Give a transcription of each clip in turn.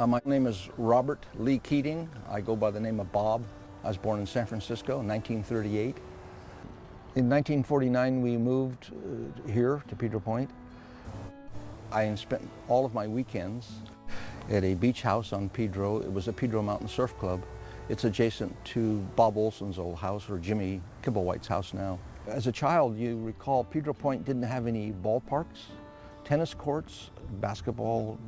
My name is Robert Lee Keating. I go by the name of Bob. I was born in San Francisco in 1938. In 1949, we moved here to Pedro Point. I spent all of my weekends at a beach house on Pedro. It was a Pedro Mountain Surf Club. It's adjacent to Bob Olson's old house, or Jimmy Kibblewhite's house now. As a child, you recall Pedro Point didn't have any ballparks, tennis courts, basketball,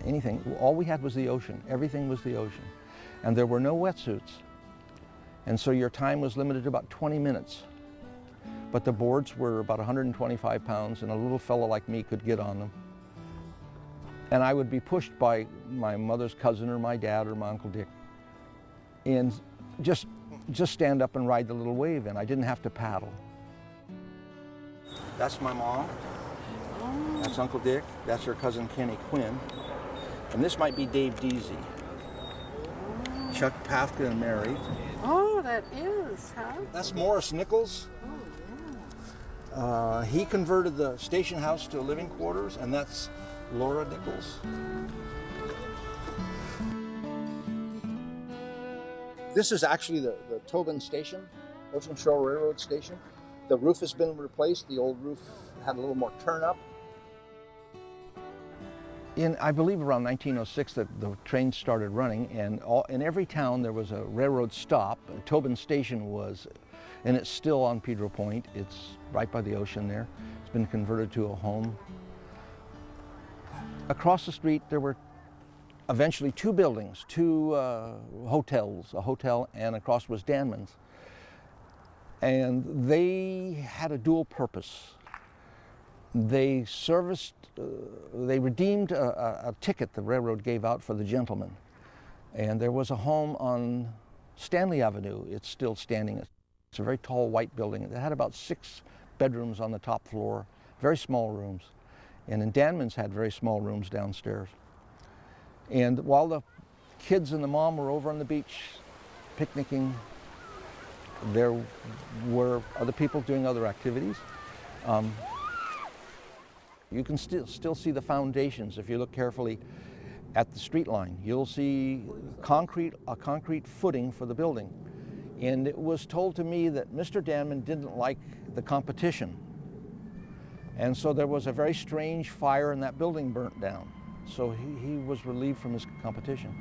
anything. All we had was the ocean. Everything was the ocean. And there were no wetsuits. And so your time was limited to about 20 minutes. But the boards were about 125 pounds, and a little fellow like me could get on them. And I would be pushed by my mother's cousin or my dad or my Uncle Dick, and just stand up and ride the little wave, and I didn't have to paddle. That's my mom. That's Uncle Dick. That's her cousin Kenny Quinn. And this might be Dave Deasy. Chuck Pafkin married. Oh, that is, huh? That's Morris Nichols. He converted the station house to living quarters, and that's Laura Nichols. This is actually the Tobin Station, Ocean Shore Railroad Station. The roof has been replaced. The old roof had a little more turn up. I believe around 1906 that the trains started running, and in every town there was a railroad stop. Tobin Station was, and it's still on Pedro Point. It's right by the ocean there. It's been converted to a home. Across the street there were eventually two buildings, two hotels, a hotel, and across was Danman's. And they had a dual purpose. They they redeemed a ticket the railroad gave out for the gentlemen. And there was a home on Stanley Avenue. It's still standing. It's a very tall white building. It had about 6 bedrooms on the top floor, very small rooms. And in Danman's had very small rooms downstairs. And while the kids and the mom were over on the beach picnicking, there were other people doing other activities. You can still see the foundations if you look carefully at the street line. You'll see a concrete footing for the building. And it was told to me that Mr. Danman didn't like the competition. And so there was a very strange fire and that building burnt down. So he was relieved from his competition.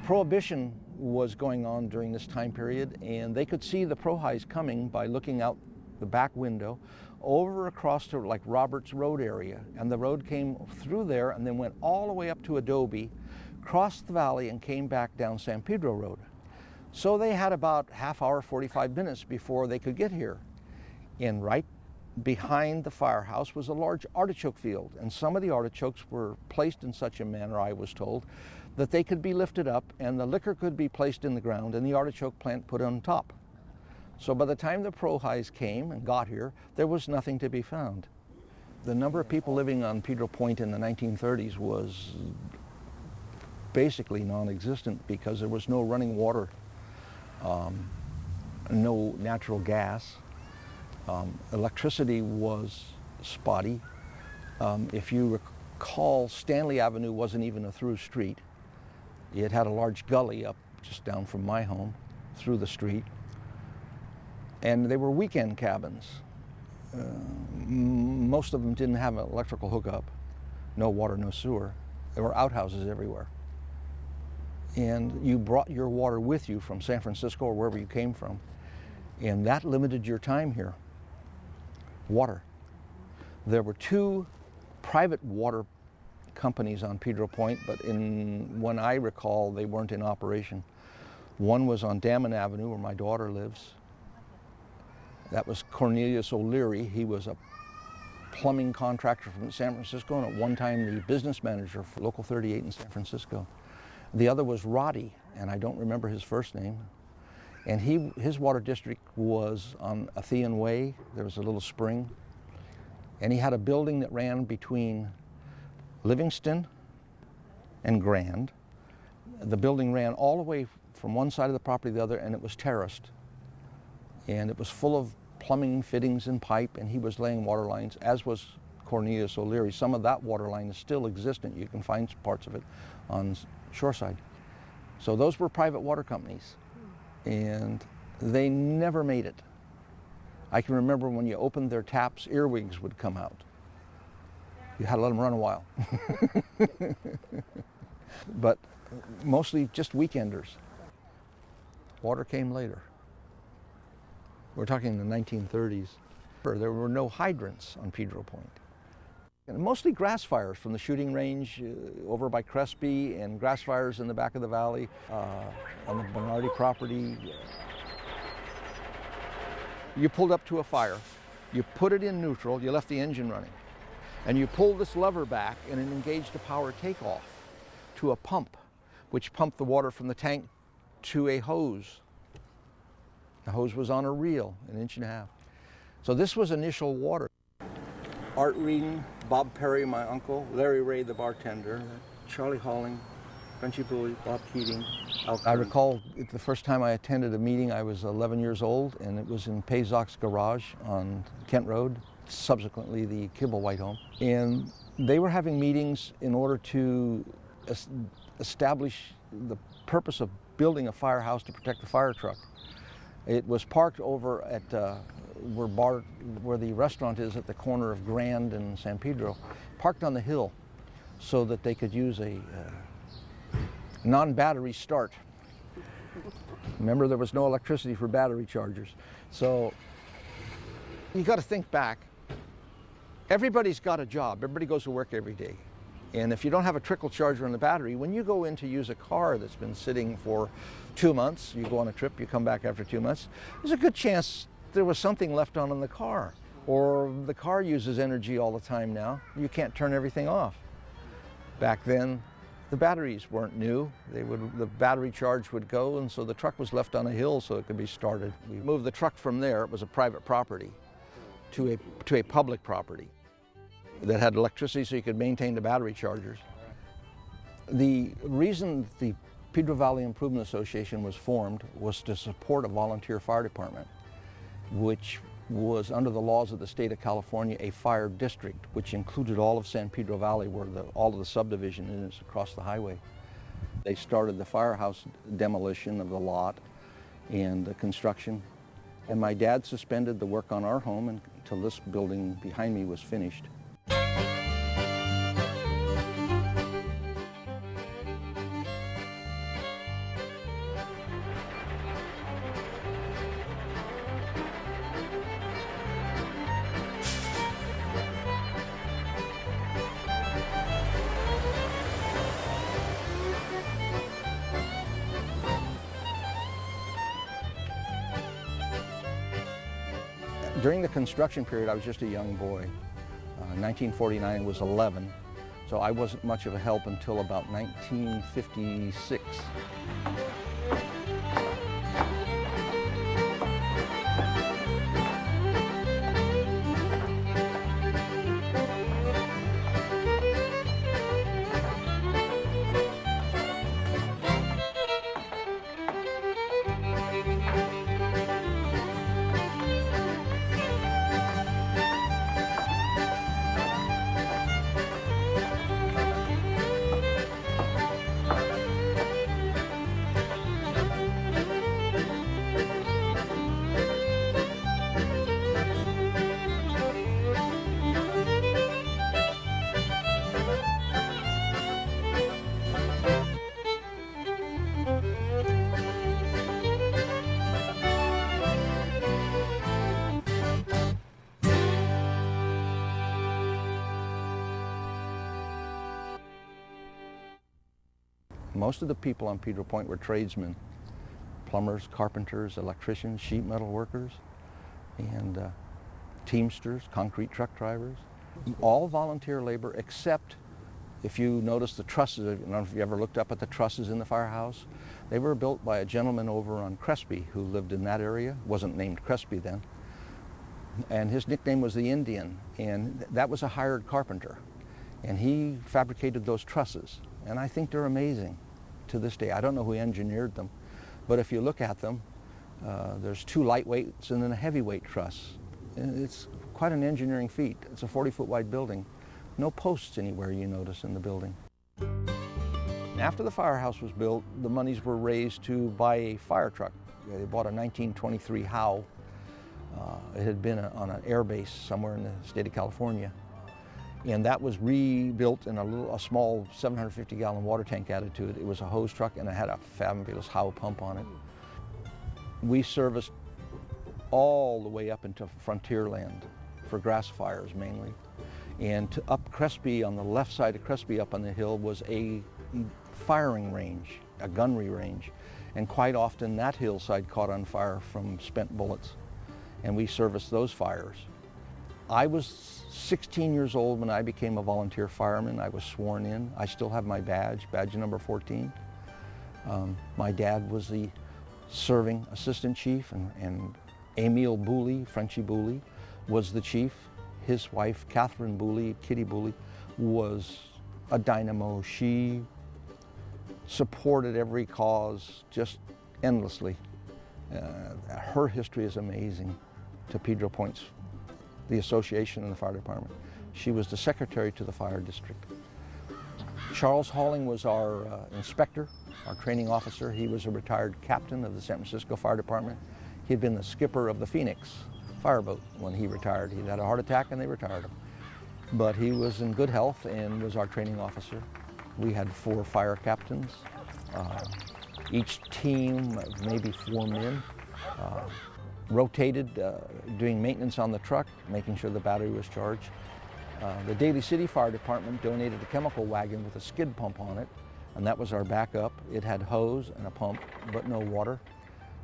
Prohibition was going on during this time period, and they could see the pro-highs coming by looking out the back window over across to like Roberts Road area. And the road came through there and then went all the way up to Adobe, crossed the valley, and came back down San Pedro Road. So they had about half hour, 45 minutes before they could get here. And right behind the firehouse was a large artichoke field, and some of the artichokes were placed in such a manner, I was told, that they could be lifted up and the liquor could be placed in the ground and the artichoke plant put on top. So by the time the pro-highs came and got here, there was nothing to be found. The number of people living on Pedro Point in the 1930s was basically non-existent because there was no running water, no natural gas. Electricity was spotty. If you recall, Stanley Avenue wasn't even a through street. It had a large gully up just down from my home through the street. And they were weekend cabins. Most of them didn't have an electrical hookup, no water, no sewer. There were outhouses everywhere. And you brought your water with you from San Francisco or wherever you came from, and that limited your time here. Water. There were 2 private water companies on Pedro Point, but when I recall, they weren't in operation. One was on Damon Avenue, where my daughter lives. That was Cornelius O'Leary. He was a plumbing contractor from San Francisco, and at one time the business manager for Local 38 in San Francisco. The other was Roddy, and I don't remember his first name. And his water district was on Athean Way. There was a little spring. And he had a building that ran between Livingston and Grand. The building ran all the way from one side of the property to the other, and it was terraced. And it was full of plumbing fittings and pipe, and he was laying water lines, as was Cornelius O'Leary. Some of that water line is still existent. You can find parts of it on shoreside. So those were private water companies, and they never made it. I can remember when you opened their taps, earwigs would come out. You had to let them run a while. But mostly just weekenders. Water came later. We're talking in the 1930s. There were no hydrants on Pedro Point. And mostly grass fires from the shooting range over by Crespi, and grass fires in the back of the valley on the Bernardi property. You pulled up to a fire, you put it in neutral, you left the engine running, and you pulled this lever back and it engaged a power takeoff to a pump, which pumped the water from the tank to a hose. The hose was on a reel, 1.5 inches. So this was initial water. Art Reedon, Bob Perry, my uncle, Larry Ray, the bartender, Charlie Halling, Frenchy Bowie, Bob Keating. I recall the first time I attended a meeting, I was 11 years old, and it was in Pazok's garage on Kent Road, subsequently the Kibblewhite home. And they were having meetings in order to establish the purpose of building a firehouse to protect the fire truck. It was parked over at where the restaurant is at the corner of Grand and San Pedro, parked on the hill so that they could use a non-battery start. Remember, there was no electricity for battery chargers. So you got to think back. Everybody's got a job. Everybody goes to work every day. And if you don't have a trickle charger on the battery, when you go in to use a car that's been sitting for 2 months, you go on a trip, you come back after 2 months, there's a good chance there was something left on in the car. Or the car uses energy all the time now. You can't turn everything off. Back then, the batteries weren't new. The battery charge would go, and so the truck was left on a hill so it could be started. We moved the truck from there, it was a private property, to a public property that had electricity so you could maintain the battery chargers. The reason the Pedro Valley Improvement Association was formed was to support a volunteer fire department, which was under the laws of the state of California a fire district, which included all of San Pedro Valley where all of the subdivision is across the highway. They started the firehouse demolition of the lot and the construction, and my dad suspended the work on our home until this building behind me was finished. During the construction period, I was just a young boy. 1949 was 11, so I wasn't much of a help until about 1956. Most of the people on Pedro Point were tradesmen, plumbers, carpenters, electricians, sheet metal workers, and teamsters, concrete truck drivers. All volunteer labor, except if you notice the trusses. I don't know if you ever looked up at the trusses in the firehouse. They were built by a gentleman over on Crespi who lived in that area. Wasn't named Crespi then. And his nickname was the Indian, and that was a hired carpenter. And he fabricated those trusses, and I think they're amazing to this day. I don't know who engineered them, but if you look at them, there's two lightweights and then a heavyweight truss. And it's quite an engineering feat. It's a 40-foot wide building. No posts anywhere you notice in the building. After the firehouse was built, the monies were raised to buy a fire truck. They bought a 1923 Howe. It had been on an air base somewhere in the state of California. And that was rebuilt in a small 750-gallon water tank added to it. It was a hose truck and it had a fabulous Howe pump on it. We serviced all the way up into frontier land for grass fires mainly. And up Crespi, on the left side of Crespi up on the hill, was a firing range, a gunnery range. And quite often that hillside caught on fire from spent bullets. And we serviced those fires. I was 16 years old when I became a volunteer fireman. I was sworn in. I still have my badge number 14. My dad was the serving assistant chief, and Emile Booley, Frenchie Booley, was the chief. His wife, Catherine Booley, Kitty Booley, was a dynamo. She supported every cause just endlessly. Her history is amazing to Pedro Point's, the association and the fire department. She was the secretary to the fire district. Charles Halling was our inspector, our training officer. He was a retired captain of the San Francisco Fire Department. He'd been the skipper of the Phoenix fireboat when he retired. He'd had a heart attack and they retired him. But he was in good health and was our training officer. We had 4 fire captains, each team of maybe 4 men. Rotated, doing maintenance on the truck, making sure the battery was charged. The Daly City Fire Department donated a chemical wagon with a skid pump on it, and that was our backup. It had hose and a pump, but no water.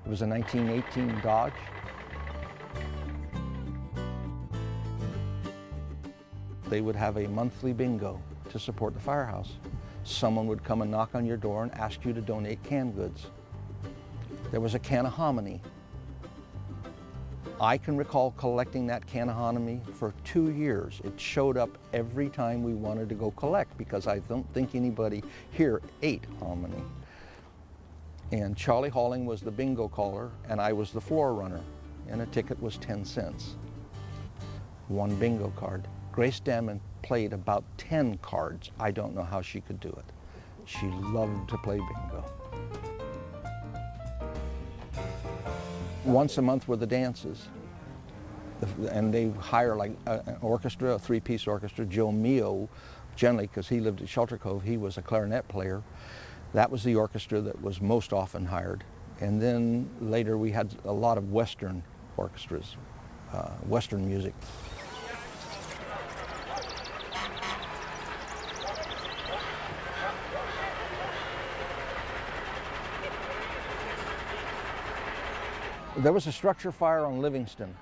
It was a 1918 Dodge. They would have a monthly bingo to support the firehouse. Someone would come and knock on your door and ask you to donate canned goods. There was a can of hominy. I can recall collecting that can of hominy for 2 years. It showed up every time we wanted to go collect because I don't think anybody here ate hominy. And Charlie Halling was the bingo caller and I was the floor runner, and a ticket was 10 cents. 1 bingo card. Grace Damon played about 10 cards. I don't know how she could do it. She loved to play bingo. Once a month were the dances. And they hire like an orchestra, a 3-piece orchestra. Joe Mio, generally, because he lived at Shelter Cove, he was a clarinet player. That was the orchestra that was most often hired. And then later we had a lot of Western orchestras, Western music. There was a structure fire on Livingston.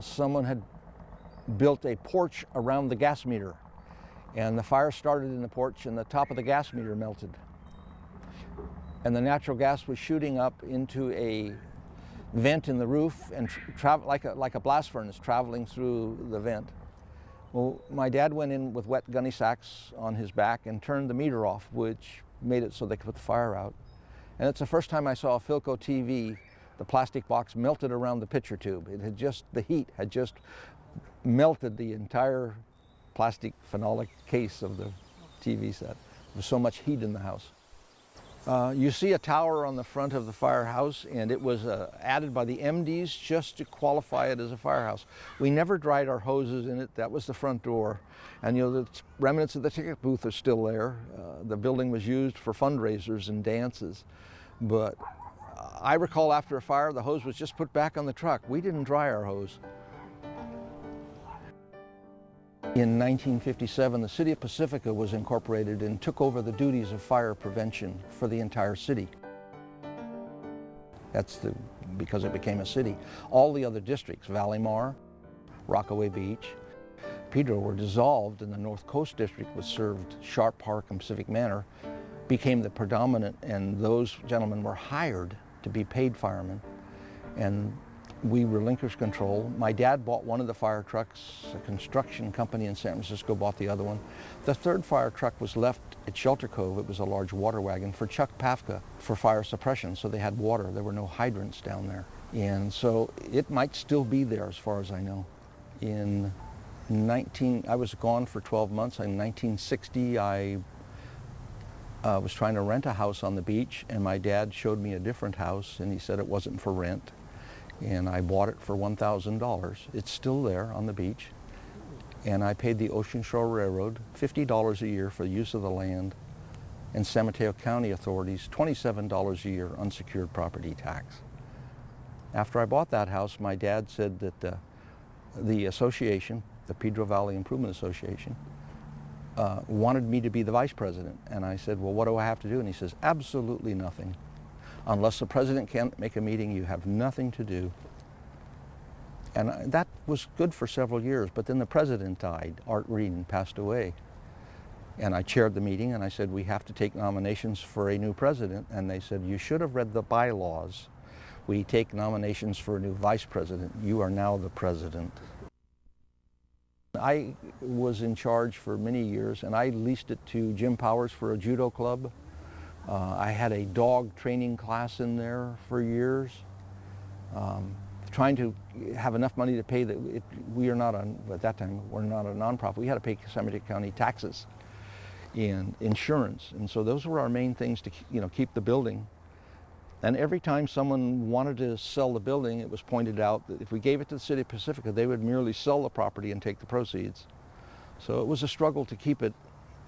Someone had built a porch around the gas meter, and the fire started in the porch and the top of the gas meter melted. And the natural gas was shooting up into a vent in the roof and like a blast furnace traveling through the vent. Well, my dad went in with wet gunny sacks on his back and turned the meter off, which made it so they could put the fire out. And it's the first time I saw a Philco TV, the plastic box melted around the picture tube. It had just, the heat had just melted the entire plastic phenolic case of the TV set. There was so much heat in the house. You see a tower on the front of the firehouse, and it was added by the MDs just to qualify it as a firehouse. We never dried our hoses in it. That was the front door. And you know, the remnants of the ticket booth are still there. The building was used for fundraisers and dances. But I recall after a fire, the hose was just put back on the truck. We didn't dry our hose. In 1957, the city of Pacifica was incorporated and took over the duties of fire prevention for the entire city. That's because it became a city. All the other districts, Valley Mar, Rockaway Beach, Pedro, were dissolved, and the North Coast District, which served Sharp Park and Pacific Manor, became the predominant, and those gentlemen were hired to be paid firemen. And we relinquished control. My dad bought one of the fire trucks. A construction company in San Francisco bought the other one. The third fire truck was left at Shelter Cove. It was a large water wagon for Chuck Pafka for fire suppression, so they had water. There were no hydrants down there. And so it might still be there as far as I know. I was gone for 12 months. In 1960, I was trying to rent a house on the beach, and my dad showed me a different house, and he said it wasn't for rent. And I bought it for $1,000. It's still there on the beach. And I paid the Ocean Shore Railroad $50 a year for the use of the land, and San Mateo County authorities $27 a year unsecured property tax. After I bought that house, my dad said that the association, the Pedro Valley Improvement Association, wanted me to be the vice president. And I said, well, what do I have to do? And he says, absolutely nothing. Unless the president can't make a meeting, you have nothing to do. And that was good for several years, but then the president died. Art Reed passed away. And I chaired the meeting, and I said, we have to take nominations for a new president. And they said, you should have read the bylaws. We take nominations for a new vice president. You are now the president. I was in charge for many years, and I leased it to Jim Powers for a judo club. I had a dog training class in there for years, trying to have enough money to pay we are not at that time, we're not a nonprofit. We had to pay San Mateo County taxes and insurance, and so those were our main things to keep the building. And every time someone wanted to sell the building, it was pointed out that if we gave it to the city of Pacifica, they would merely sell the property and take the proceeds. So it was a struggle to keep it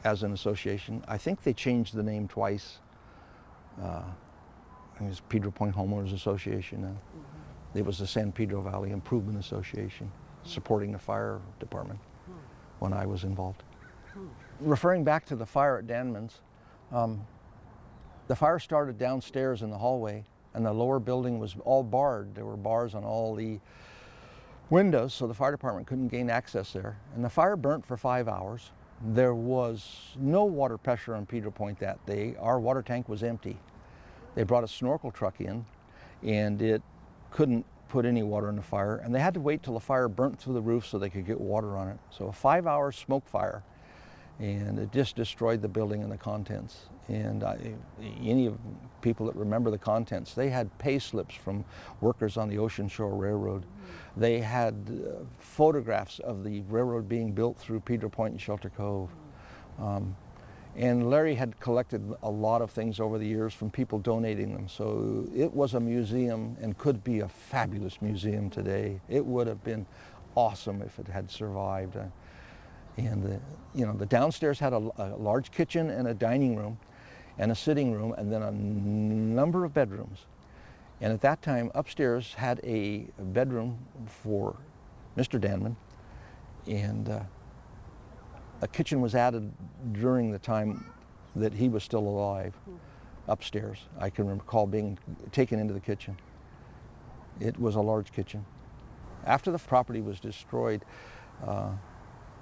as an association. I think they changed the name twice. It was Pedro Point Homeowners Association. It was the San Pedro Valley Improvement Association, supporting the fire department when I was involved. Referring back to the fire at Danman's, the fire started downstairs in the hallway, and the lower building was all barred. There were bars on all the windows, so the fire department couldn't gain access there. And the fire burnt for 5 hours. There was no water pressure on Pedro Point that day. Our water tank was empty. They brought a snorkel truck in, and it couldn't put any water in the fire, and they had to wait till the fire burnt through the roof so they could get water on it. So a 5-hour smoke fire, and it just destroyed the building and the contents. And any of people that remember the contents, they had pay slips from workers on the Ocean Shore Railroad. They had photographs of the railroad being built through Pedro Point and Shelter Cove. And Larry had collected a lot of things over the years from people donating them. So it was a museum and could be a fabulous museum today. It would have been awesome if it had survived. And the downstairs had a large kitchen and a dining room and a sitting room, and then a number of bedrooms. And at that time, upstairs had a bedroom for Mr. Danman, and a kitchen was added during the time that he was still alive upstairs. I can recall being taken into the kitchen. It was a large kitchen. After the property was destroyed,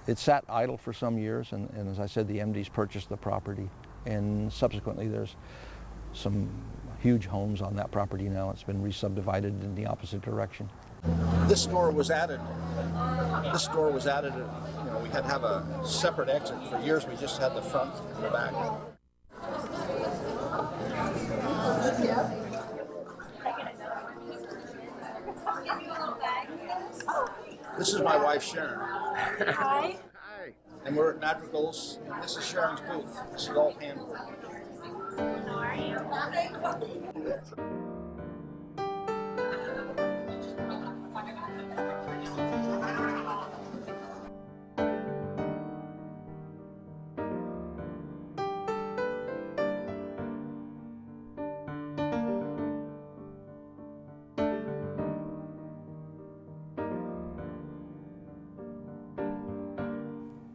it sat idle for some years, and as I said, the MDs purchased the property. And subsequently, there's some huge homes on that property now. It's been re-subdivided in the opposite direction. This door was added. We had to have a separate exit. For years, we just had the front and the back. This is my wife, Sharon. Hi. Hi. And we're at Madrigal's, and this is Sharon's booth. This is all handwork. How are you?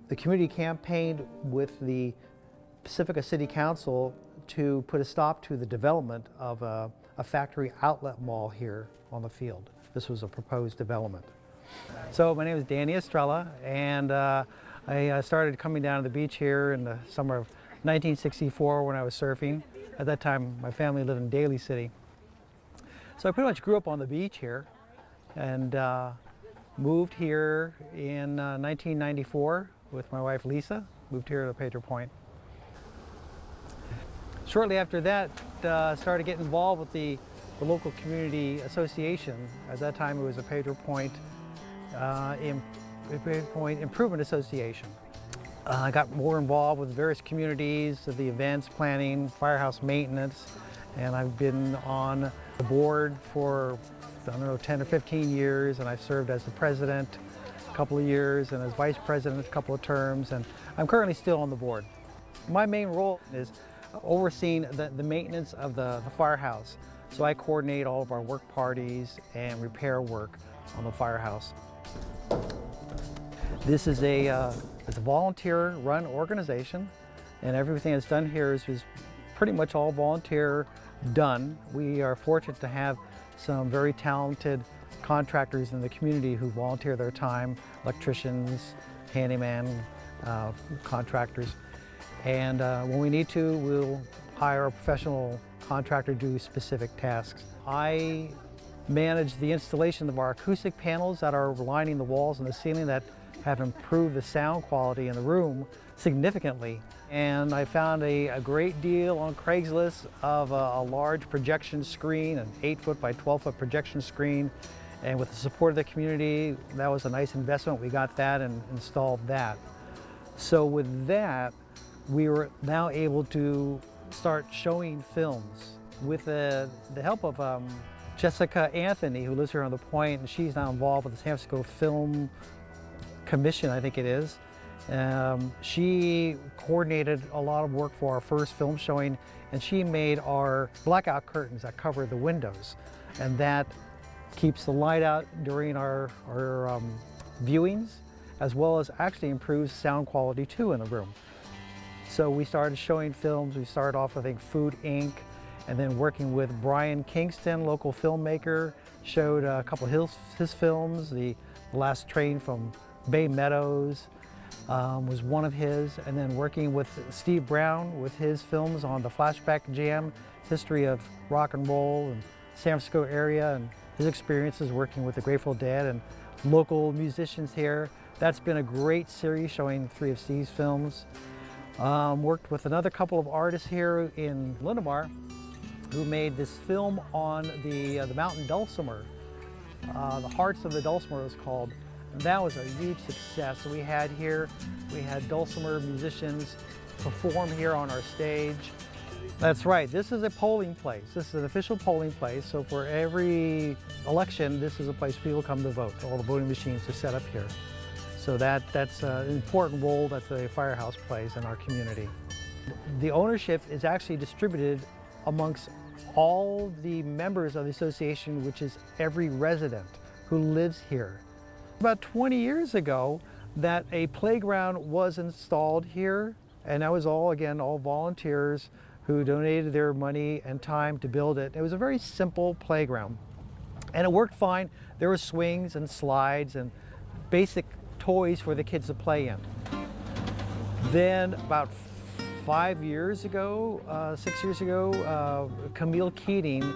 The community campaigned with the Pacifica City Council to put a stop to the development of a factory outlet mall here on the field. This was a proposed development. So my name is Danny Estrella, and I started coming down to the beach here in the summer of 1964 when I was surfing. At that time, my family lived in Daly City. So I pretty much grew up on the beach here, and moved here in 1994 with my wife Lisa, moved here to Pedro Point. Shortly after that, started getting involved with the the local community association. At that time it was a PedroPoint Improvement Association. I got more involved with various communities, the events planning, firehouse maintenance, and I've been on the board for, I don't know, 10 or 15 years, and I've served as the president a couple of years and as vice president a couple of terms, and I'm currently still on the board. My main role is overseeing the maintenance of the firehouse. So I coordinate all of our work parties and repair work on the firehouse. This is it's a volunteer-run organization, and everything that's done here is pretty much all volunteer done. We are fortunate to have some very talented contractors in the community who volunteer their time, electricians, handyman, contractors. And when we need to, we'll hire a professional contractor to do specific tasks. I manage the installation of our acoustic panels that are lining the walls and the ceiling that have improved the sound quality in the room significantly. And I found a great deal on Craigslist of a large projection screen, an 8-foot by 12-foot projection screen. And with the support of the community, that was a nice investment. We got that and installed that. So with that, we were now able to start showing films with the help of Jessica Anthony, who lives here on the Point, and she's now involved with the San Francisco Film Commission, I think it is. She coordinated a lot of work for our first film showing, and she made our blackout curtains that cover the windows, and that keeps the light out during our viewings, as well as actually improves sound quality too in the room. So we started showing films. We started off with, I think, Food Inc., and then working with Brian Kingston, local filmmaker, showed a couple of his films. The Last Train from Bay Meadows was one of his, and then working with Steve Brown with his films on the Flashback Jam, history of rock and roll and San Francisco area, and his experiences working with the Grateful Dead and local musicians here. That's been a great series showing 3 of Steve's films. Worked with another couple of artists here in Linamar who made this film on the mountain dulcimer. The Hearts of the Dulcimer was called. And that was a huge success. So we had dulcimer musicians perform here on our stage. That's right, this is a polling place. This is an official polling place. So for every election, this is a place people come to vote. All the voting machines are set up here. So that's an important role that the firehouse plays in our community. The ownership is actually distributed amongst all the members of the association, which is every resident who lives here. About 20 years ago, that a playground was installed here, and that was all volunteers who donated their money and time to build it. It was a very simple playground, and it worked fine. There were swings and slides and basic toys for the kids to play in. Then about 5 years ago, 6 years ago, Camille Keating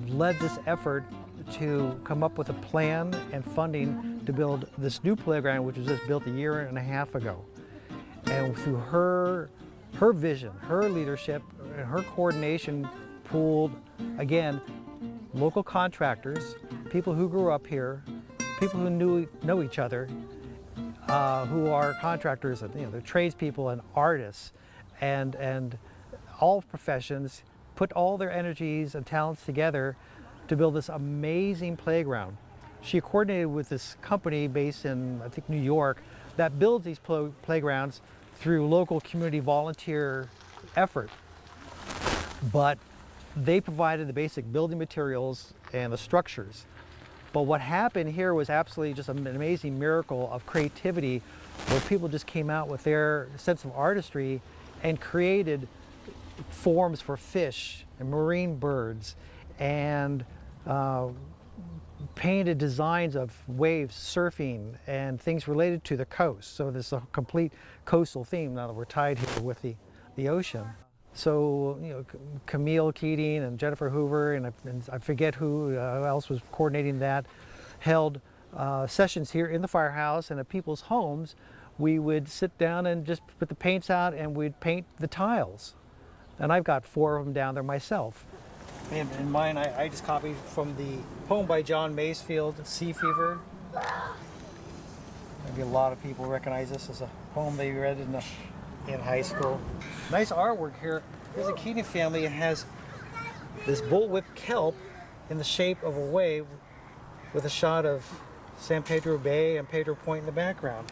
led this effort to come up with a plan and funding to build this new playground, which was just built a year and a half ago. And through her vision, her leadership, and her coordination, pooled, again, local contractors, people who grew up here, people who know each other, who are contractors, and they're tradespeople and artists, and all professions, put all their energies and talents together to build this amazing playground. She coordinated with this company based in, I think, New York, that builds these playgrounds through local community volunteer effort. But they provided the basic building materials and the structures. But what happened here was absolutely just an amazing miracle of creativity, where people just came out with their sense of artistry and created forms for fish and marine birds, and painted designs of waves, surfing, and things related to the coast. So there's a complete coastal theme now that we're tied here with the ocean. So, Camille Keating and Jennifer Hoover, and I forget who else was coordinating that, held sessions here in the firehouse, and at people's homes, we would sit down and just put the paints out, and we'd paint the tiles. And I've got 4 of them down there myself. In mine, I just copied from the poem by John Masefield, Sea Fever. Maybe a lot of people recognize this as a poem they read in high school. Nice artwork here. Here's a Keating family. It has this bullwhip kelp in the shape of a wave with a shot of San Pedro Bay and Pedro Point in the background.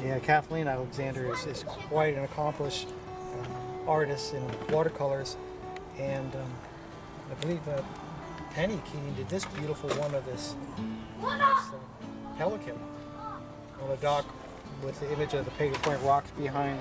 Yeah, Kathleen Alexander is quite an accomplished artist in watercolors, and I believe Penny Keating did this beautiful one of this pelican on a dock with the image of the Pedro Point rocks behind.